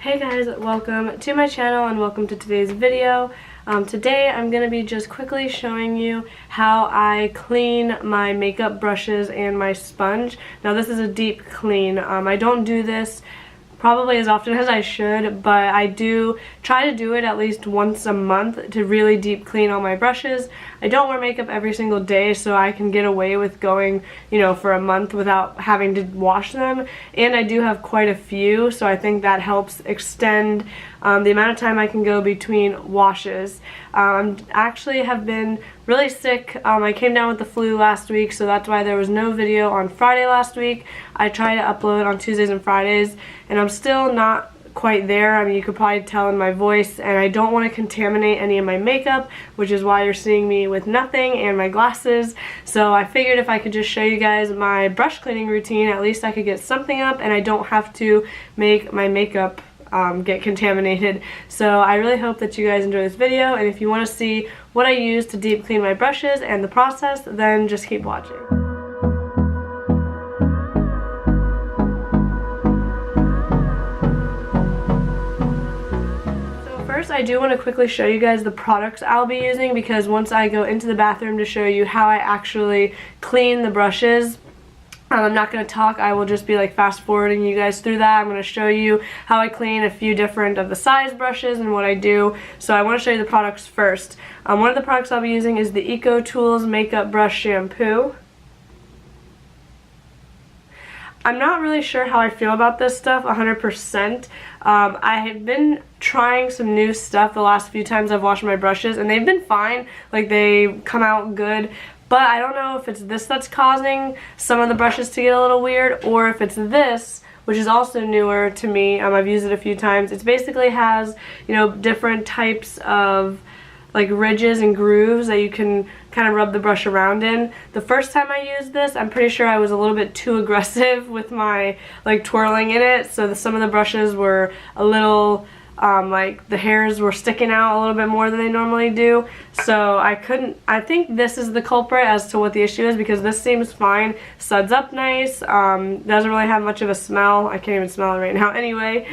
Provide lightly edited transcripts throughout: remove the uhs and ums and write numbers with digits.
Hey guys, welcome to my channel and welcome to today's video. Today I'm going to be just quickly showing you how I clean my makeup brushes and my sponge. Now this is a deep clean. I don't do this probably as often as I should, but I do try to do it at least once a month to really deep clean all my brushes. I don't wear makeup every single day, so I can get away with going, for a month without having to wash them. And I do have quite a few, so I think that helps extend the amount of time I can go between washes. Actually have been really sick. I came down with the flu last week, so that's why there was no video on Friday last week. I try to upload on Tuesdays and Fridays, and I'm still not quite there. I mean, you could probably tell in my voice, and I don't want to contaminate any of my makeup, which is why you're seeing me with nothing and my glasses. So I figured if I could just show you guys my brush cleaning routine, at least I could get something up and I don't have to make my makeup get contaminated. So I really hope that you guys enjoy this video, and if you want to see what I use to deep clean my brushes and the process, then just keep watching. First, I do want to quickly show you guys the products I'll be using, because once I go into the bathroom to show you how I actually clean the brushes, I'm not going to talk. I will just be like fast forwarding you guys through that. I'm going to show you how I clean a few different of the size brushes and what I do. So I want to show you the products first. One of the products I'll be using is the Ecotools Makeup Brush Shampoo. I'm not really sure how I feel about this stuff 100%. I have been trying some new stuff the last few times I've washed my brushes, and they've been fine. Like, they come out good. But I don't know if it's this that's causing some of the brushes to get a little weird, or if it's this, which is also newer to me. I've used it a few times. It basically has, different types of like ridges and grooves that you can kind of rub the brush around in. The first time I used this, I'm pretty sure I was a little bit too aggressive with my twirling in it, so some of the brushes were a little like the hairs were sticking out a little bit more than they normally do. So I think this is the culprit as to what the issue is, because this seems fine, suds up nice, doesn't really have much of a smell. I can't even smell it right now anyway.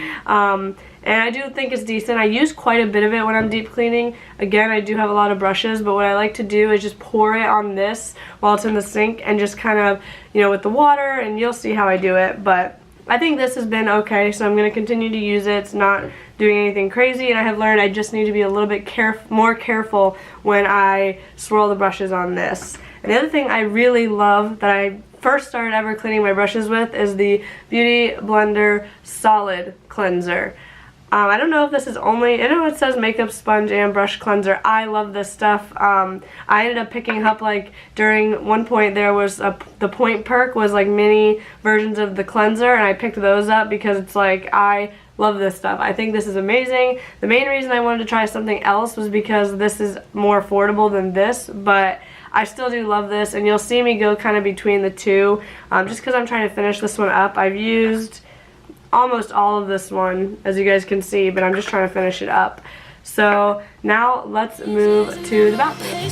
And I do think it's decent. I use quite a bit of it when I'm deep cleaning. Again, I do have a lot of brushes, but what I like to do is just pour it on this while it's in the sink and just kind of, with the water, and you'll see how I do it. But I think this has been okay, so I'm going to continue to use it. It's not doing anything crazy, and I have learned I just need to be a little bit more careful when I swirl the brushes on this. And the other thing I really love that I first started ever cleaning my brushes with is the Beauty Blender Solid Cleanser. I don't know if this is only, I know it says makeup sponge and brush cleanser. I love this stuff. I ended up picking up, during one point there was the Point Perk was mini versions of the cleanser, and I picked those up because it's I love this stuff. I think this is amazing. The main reason I wanted to try something else was because this is more affordable than this, but I still do love this, and you'll see me go kind of between the two, just because I'm trying to finish this one up. I've used almost all of this one, as you guys can see, but I'm just trying to finish it up. So now let's move to the bathroom.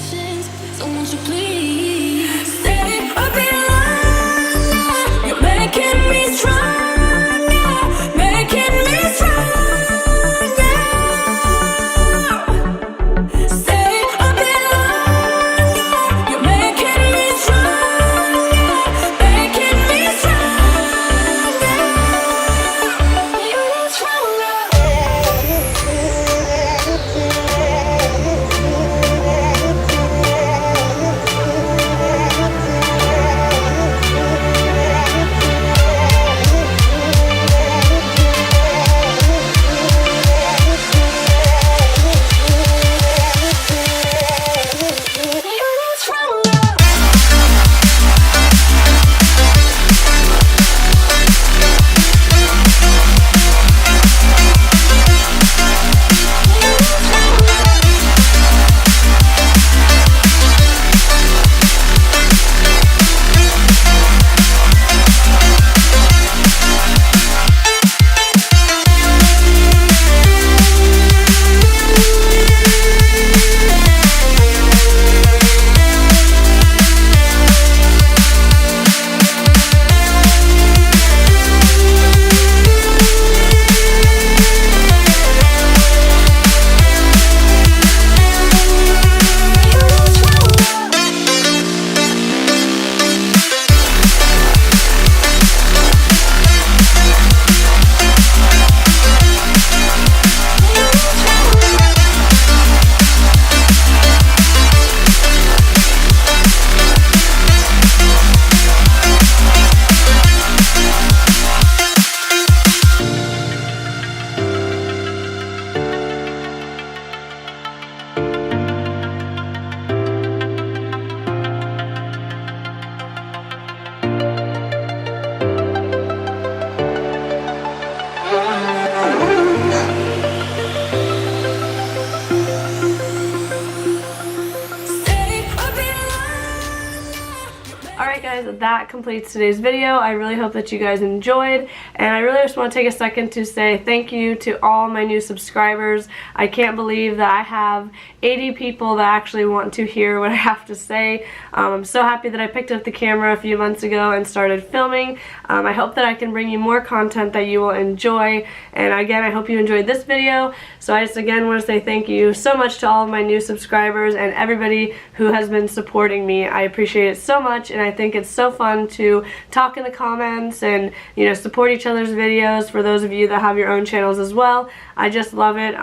that completes today's video. I really hope that you guys enjoyed, and I really just want to take a second to say thank you to all my new subscribers. I can't believe that I have 80 people that actually want to hear what I have to say. I'm so happy that I picked up the camera a few months ago and started filming. I hope that I can bring you more content that you will enjoy, and again, I hope you enjoyed this video. So I just again want to say thank you so much to all of my new subscribers and everybody who has been supporting me. I appreciate it so much, and I think it's so fun to talk in the comments and, you know, support each other's videos for those of you that have your own channels as well. I just love it.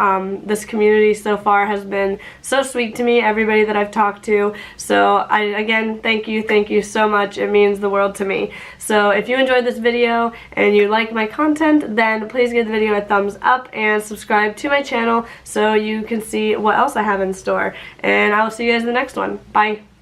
This community so far has been so sweet to me, everybody that I've talked to. So again, thank you so much. It means the world to me. So if you enjoyed this video and you like my content, then please give the video a thumbs up and subscribe to my channel so you can see what else I have in store. And I will see you guys in the next one. Bye.